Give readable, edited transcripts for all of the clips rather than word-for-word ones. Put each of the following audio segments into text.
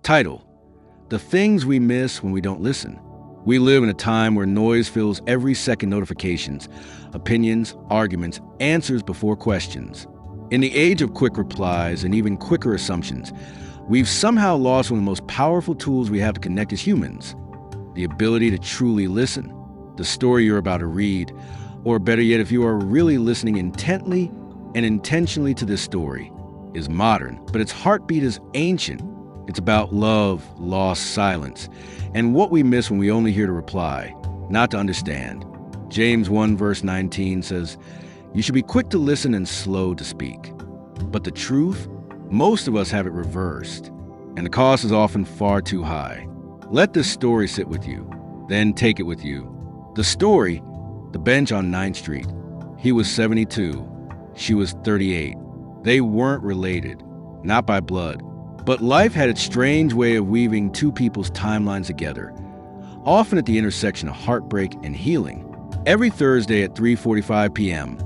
Title: The Things We Miss When We Don't Listen. We live in a time where noise fills every second: notifications, opinions, arguments, answers before questions. In the age of quick replies and even quicker assumptions, we've somehow lost one of the most powerful tools we have to connect as humans: the ability to truly listen. The story you're about to read, or better yet, if you are really listening intently and intentionally to this story, is modern, but its heartbeat is ancient. It's about love, loss, silence, and what we miss when we only hear to reply, not to understand. James 1 verse 19 says, "You should be quick to listen and slow to speak." But the truth, most of us have it reversed, and the cost is often far too high. Let this story sit with you, then take it with you. The story: the bench on 9th Street. He was 72. She was 38. They weren't related, not by blood. But life had its strange way of weaving two people's timelines together, often at the intersection of heartbreak and healing. Every Thursday at 3:45 p.m.,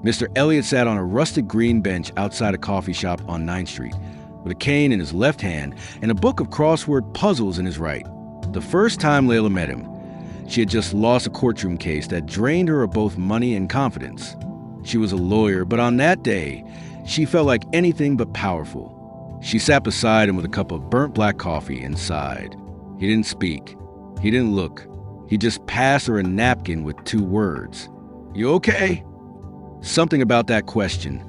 Mr. Elliot sat on a rusted green bench outside a coffee shop on 9th Street, with a cane in his left hand and a book of crossword puzzles in his right. The first time Layla met him, she had just lost a courtroom case that drained her of both money and confidence. She was a lawyer, but on that day, she felt like anything but powerful. She sat beside him with a cup of burnt black coffee and sighed. He didn't speak. He didn't look. He just passed her a napkin with 2 words. "You okay?" Something about that question,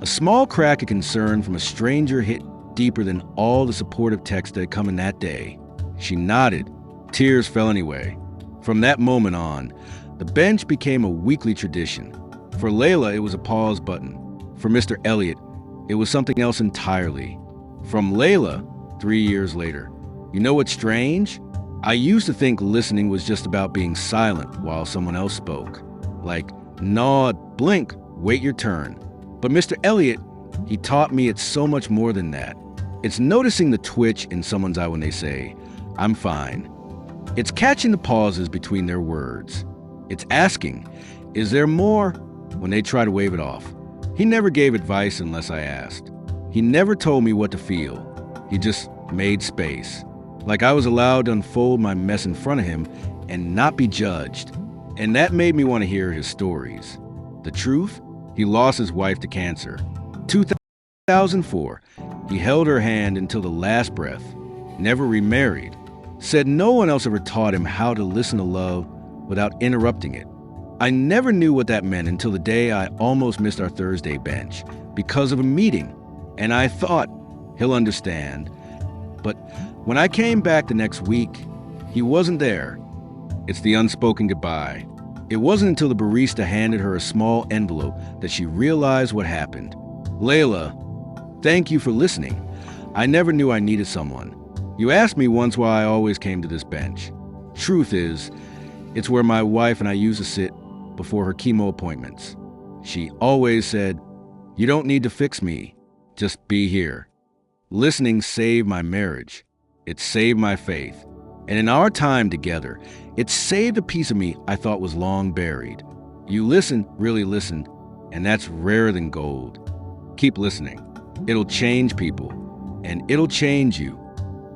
a small crack of concern from a stranger, hit deeper than all the supportive texts that had come in that day. She nodded. Tears fell anyway. From that moment on, the bench became a weekly tradition. For Layla, it was a pause button. For Mr. Elliot, it was something else entirely. From Layla, 3 years later. You know what's strange? I used to think listening was just about being silent while someone else spoke. Like, nod, blink, wait your turn. But Mr. Elliot, he taught me it's so much more than that. It's noticing the twitch in someone's eye when they say, "I'm fine." It's catching the pauses between their words. It's asking, "Is there more?" when they try to wave it off. He never gave advice unless I asked. He never told me what to feel. He just made space. Like I was allowed to unfold my mess in front of him and not be judged. And that made me want to hear his stories. The truth? He lost his wife to cancer. 2004, he held her hand until the last breath. Never remarried. Said no one else ever taught him how to listen to love without interrupting it. I never knew what that meant until the day I almost missed our Thursday bench because of a meeting. And I thought, he'll understand. But when I came back the next week, he wasn't there. It's the unspoken goodbye. It wasn't until the barista handed her a small envelope that she realized what happened. "Layla, thank you for listening. I never knew I needed someone. You asked me once why I always came to this bench. Truth is, it's where my wife and I used to sit before her chemo appointments. She always said, 'You don't need to fix me. Just be here.' Listening saved my marriage. It saved my faith. And in our time together, it saved a piece of me I thought was long buried. You listen, really listen, and that's rarer than gold. Keep listening. It'll change people, and it'll change you.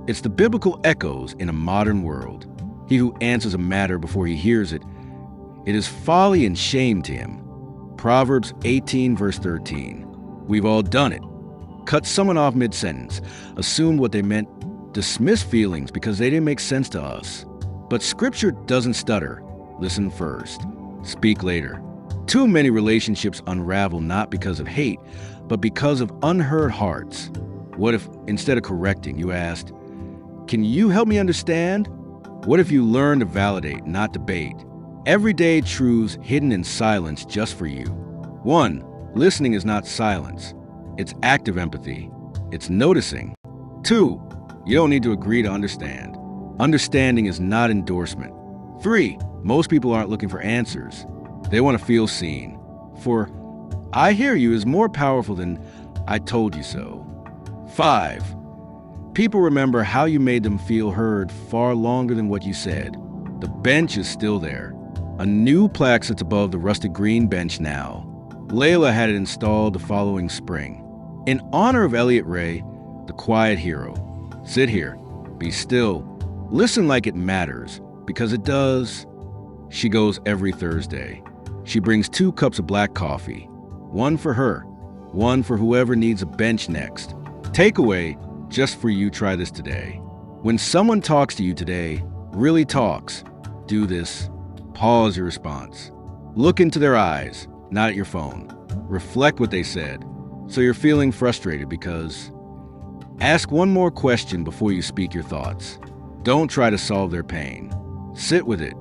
It's the biblical echoes in a modern world. He who answers a matter before he hears it, it is folly and shame to him." Proverbs 18 verse 13. We've all done it. Cut someone off mid-sentence, assumed what they meant, dismiss feelings because they didn't make sense to us. But Scripture doesn't stutter. Listen first. Speak later. Too many relationships unravel not because of hate, but because of unheard hearts. What if, instead of correcting, you asked, "Can you help me understand?" What if you learned to validate, not debate? Everyday truths hidden in silence just for you. 1. Listening is not silence. It's active empathy. It's noticing. 2. You don't need to agree to understand. Understanding is not endorsement. 3. Most people aren't looking for answers. They want to feel seen. For "I hear you" is more powerful than "I told you so." 5. People remember how you made them feel heard far longer than what you said. The bench is still there. A new plaque sits above the rusted green bench now. Layla had it installed the following spring. In honor of Elliot Ray, the quiet hero. Sit here. Be still. Listen like it matters, because it does. She goes every Thursday. She brings 2 cups of black coffee. One for her. One for whoever needs a bench next. Takeaway, just for you, try this today. When someone talks to you today, really talks, do this. Pause your response. Look into their eyes, not at your phone. Reflect what they said. So you're feeling frustrated because... Ask one more question before you speak your thoughts. Don't try to solve their pain. Sit with it.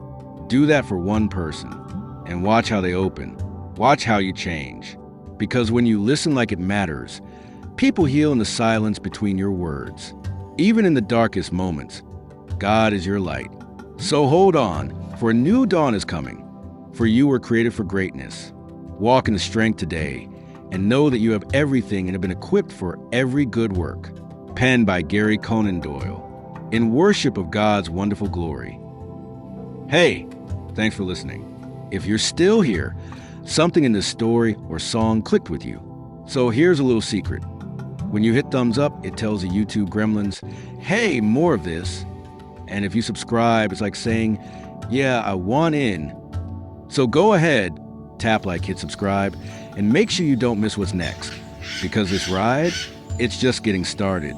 Do that for one person. And watch how they open. Watch how you change. Because when you listen like it matters, people heal in the silence between your words. Even in the darkest moments, God is your light. So hold on, for a new dawn is coming. For you were created for greatness. Walk in the strength today, and know that you have everything and have been equipped for every good work. Penned by Gary Conan Doyle, in worship of God's wonderful glory. Hey, thanks for listening. If you're still here, something in this story or song clicked with you. So here's a little secret. When you hit thumbs up, it tells the YouTube gremlins, hey, more of this. And if you subscribe, it's like saying, yeah, I want in. So go ahead, tap like, hit subscribe, and make sure you don't miss what's next. Because this ride, it's just getting started.